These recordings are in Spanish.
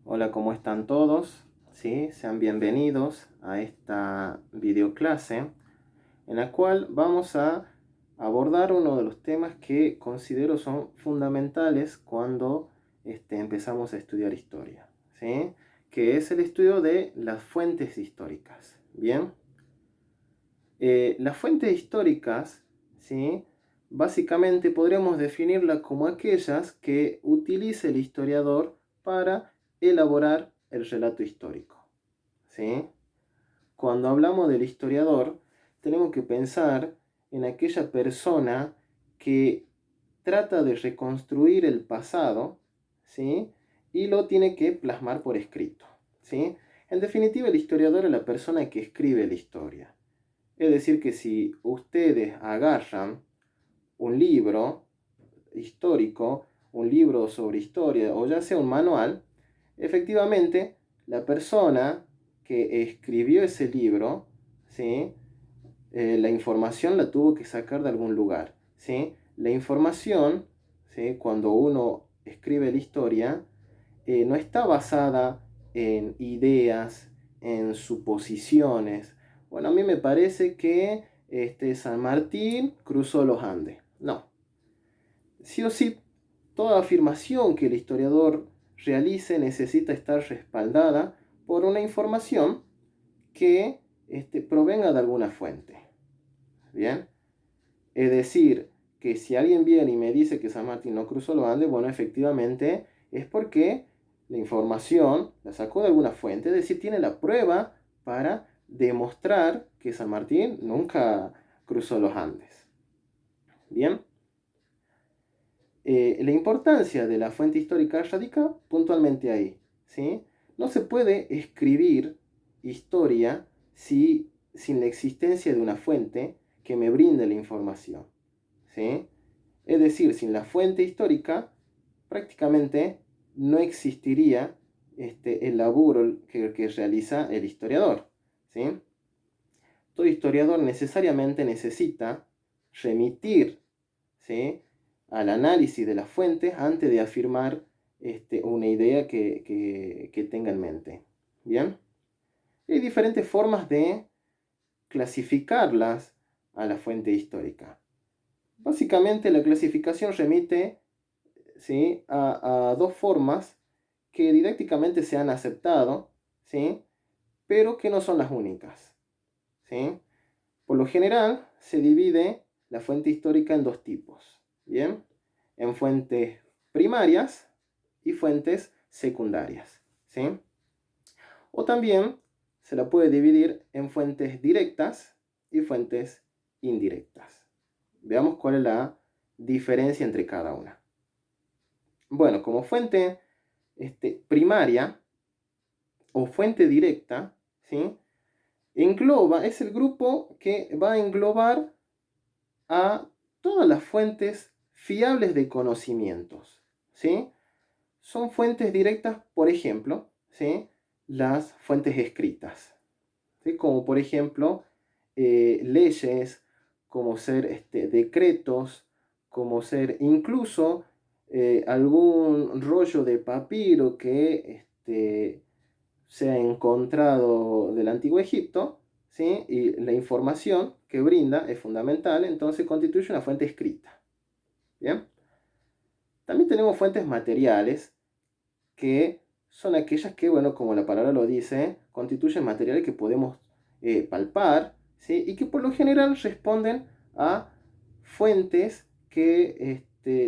Hola, ¿cómo están todos? ¿Sí? Sean bienvenidos a esta videoclase en la cual vamos a abordar uno de los temas que considero son fundamentales cuando empezamos a estudiar historia, ¿sí? Que es el estudio de las fuentes históricas. Bien, las fuentes históricas, ¿sí? Básicamente podríamos definirlas como aquellas que utiliza el historiador para elaborar el relato histórico, ¿sí? Cuando hablamos del historiador, tenemos que pensar en aquella persona que trata de reconstruir el pasado, ¿sí? Y lo tiene que plasmar por escrito, ¿sí? En definitiva, el historiador es la persona que escribe la historia. Es decir, que si ustedes agarran un libro histórico, un libro sobre historia o ya sea un manual, efectivamente la persona que escribió ese libro, ¿sí? La información la tuvo que sacar de algún lugar, ¿sí? La información, ¿sí? Cuando uno escribe la historia, no está basada en ideas, en suposiciones. Bueno, a mí me parece que San Martín cruzó los Andes. No. Sí o sí, toda afirmación que el historiador realice necesita estar respaldada por una información que provenga de alguna fuente. Bien, es decir, que si alguien viene y me dice que San Martín no cruzó los Andes, bueno, efectivamente es porque la información la sacó de alguna fuente, es decir, tiene la prueba para demostrar que San Martín nunca cruzó los Andes. Bien, la importancia de la fuente histórica radica puntualmente ahí, ¿sí? No se puede escribir historia sin la existencia de una fuente que me brinde la información, ¿sí? Es decir, sin la fuente histórica prácticamente no existiría el laburo que realiza el historiador, ¿sí? Todo historiador necesariamente necesita remitir, ¿sí?, al análisis de las fuentes antes de afirmar una idea que tenga en mente. Bien, hay diferentes formas de clasificarlas a la fuente histórica. Básicamente la clasificación remite, ¿sí?, a dos formas que didácticamente se han aceptado, ¿sí?, pero que no son las únicas, ¿sí? Por lo general se divide la fuente histórica en dos tipos, ¿bien? En fuentes primarias y fuentes secundarias, ¿sí? O también se la puede dividir en fuentes directas y fuentes indirectas. Veamos cuál es la diferencia entre cada una. Bueno, como fuente primaria o fuente directa, ¿sí?, es el grupo que va a englobar a todas las fuentes fiables de conocimientos, ¿sí? Son fuentes directas, por ejemplo, ¿sí?, las fuentes escritas, ¿sí?, como por ejemplo leyes, como ser decretos, como ser incluso algún rollo de papiro que se ha encontrado del Antiguo Egipto, ¿sí? Y la información que brinda es fundamental, entonces constituye una fuente escrita. ¿Bien? También tenemos fuentes materiales, que son aquellas que, bueno, como la palabra lo dice, constituyen materiales que podemos palpar, ¿sí?, y que por lo general responden a fuentes que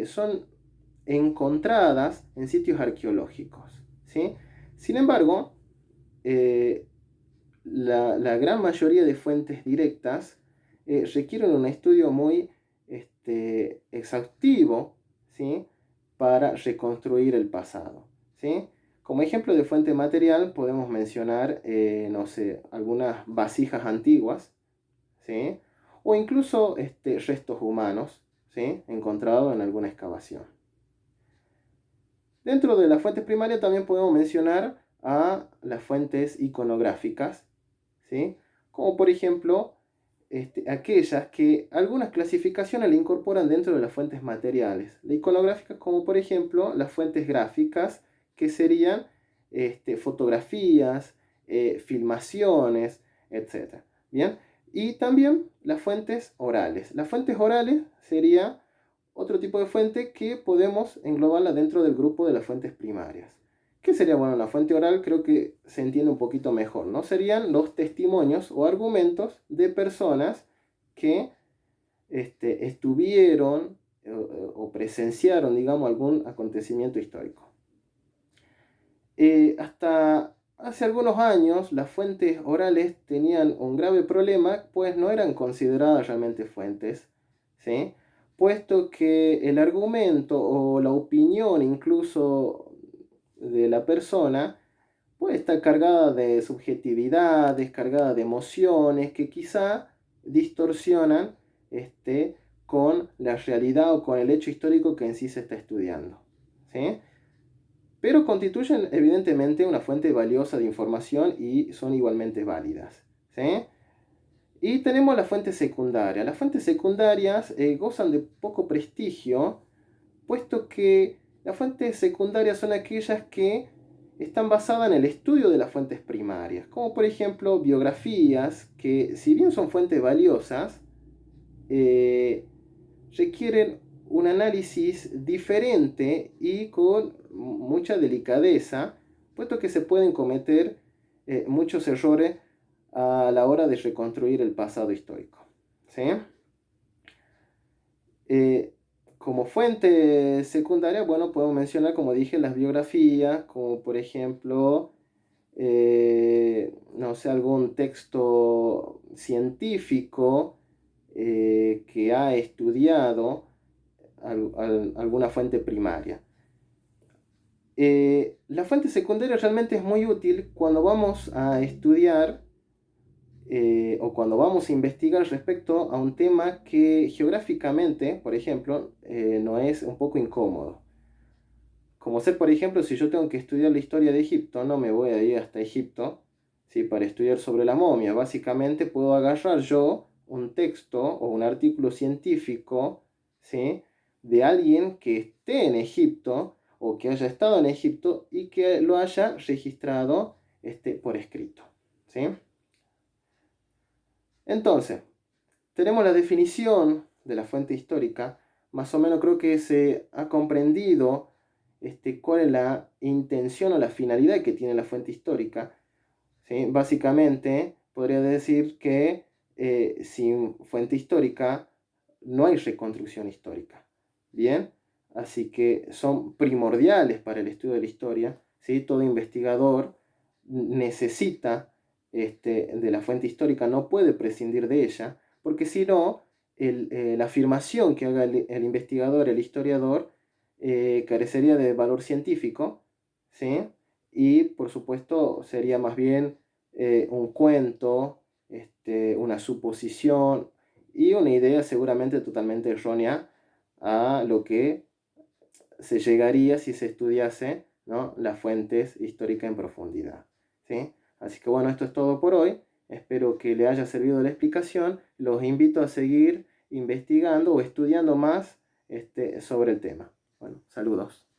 son encontradas en sitios arqueológicos, ¿sí? Sin embargo, eh, la gran mayoría de fuentes directas requieren un estudio muy exhaustivo, ¿sí?, para reconstruir el pasado, ¿sí? Como ejemplo de fuente material podemos mencionar, no sé, algunas vasijas antiguas, ¿sí?, o incluso restos humanos, ¿sí?, encontrados en alguna excavación. Dentro de las fuentes primarias también podemos mencionar a las fuentes iconográficas, ¿sí?, como por ejemplo aquellas que algunas clasificaciones le incorporan dentro de las fuentes materiales. La iconográfica, como por ejemplo las fuentes gráficas, que serían fotografías, filmaciones, etc. Bien, y también las fuentes orales. Las fuentes orales sería otro tipo de fuente que podemos englobarla dentro del grupo de las fuentes primarias. ¿Qué sería? Bueno, la fuente oral creo que se entiende un poquito mejor, ¿no? Serían los testimonios o argumentos de personas que estuvieron o presenciaron, digamos, algún acontecimiento histórico. Hasta hace algunos años las fuentes orales tenían un grave problema, pues no eran consideradas realmente fuentes, ¿sí? Puesto que el argumento o la opinión incluso de la persona puede estar cargada de subjetividades, cargada de emociones que quizá distorsionan con la realidad o con el hecho histórico que en sí se está estudiando, ¿sí? Pero constituyen evidentemente una fuente valiosa de información y son igualmente válidas, ¿sí? Y tenemos las fuentes secundarias. Las fuentes secundarias gozan de poco prestigio, puesto que las fuentes secundarias son aquellas que están basadas en el estudio de las fuentes primarias, como por ejemplo biografías, que si bien son fuentes valiosas, eh, requieren un análisis diferente y con mucha delicadeza, puesto que se pueden cometer muchos errores a la hora de reconstruir el pasado histórico, ¿sí? Eh, Como fuente secundaria, bueno, podemos mencionar, como dije, las biografías, como por ejemplo, no sé, algún texto científico que ha estudiado alguna fuente primaria. La fuente secundaria realmente es muy útil cuando vamos a estudiar o cuando vamos a investigar respecto a un tema que geográficamente, por ejemplo, no es un poco incómodo. Como ser, por ejemplo, si yo tengo que estudiar la historia de Egipto, no me voy a ir hasta Egipto, ¿sí? Para estudiar sobre la momia. Básicamente puedo agarrar yo un texto o un artículo científico, ¿sí? De alguien que esté en Egipto o que haya estado en Egipto y que lo haya registrado por escrito, ¿sí? Entonces, tenemos la definición de la fuente histórica. Más o menos creo que se ha comprendido cuál es la intención o la finalidad que tiene la fuente histórica, ¿sí? Básicamente, podría decir que sin fuente histórica no hay reconstrucción histórica. Bien, así que son primordiales para el estudio de la historia, ¿sí? Todo investigador necesita de la fuente histórica, no puede prescindir de ella, porque si no, la afirmación que haga el investigador, el historiador, carecería de valor científico, ¿sí? Y por supuesto sería más bien un cuento, una suposición y una idea seguramente totalmente errónea a lo que se llegaría si se estudiase, ¿no?, las fuentes históricas en profundidad, ¿sí? Así que bueno, esto es todo por hoy. Espero que le haya servido la explicación. Los invito a seguir investigando o estudiando más sobre el tema. Bueno, saludos.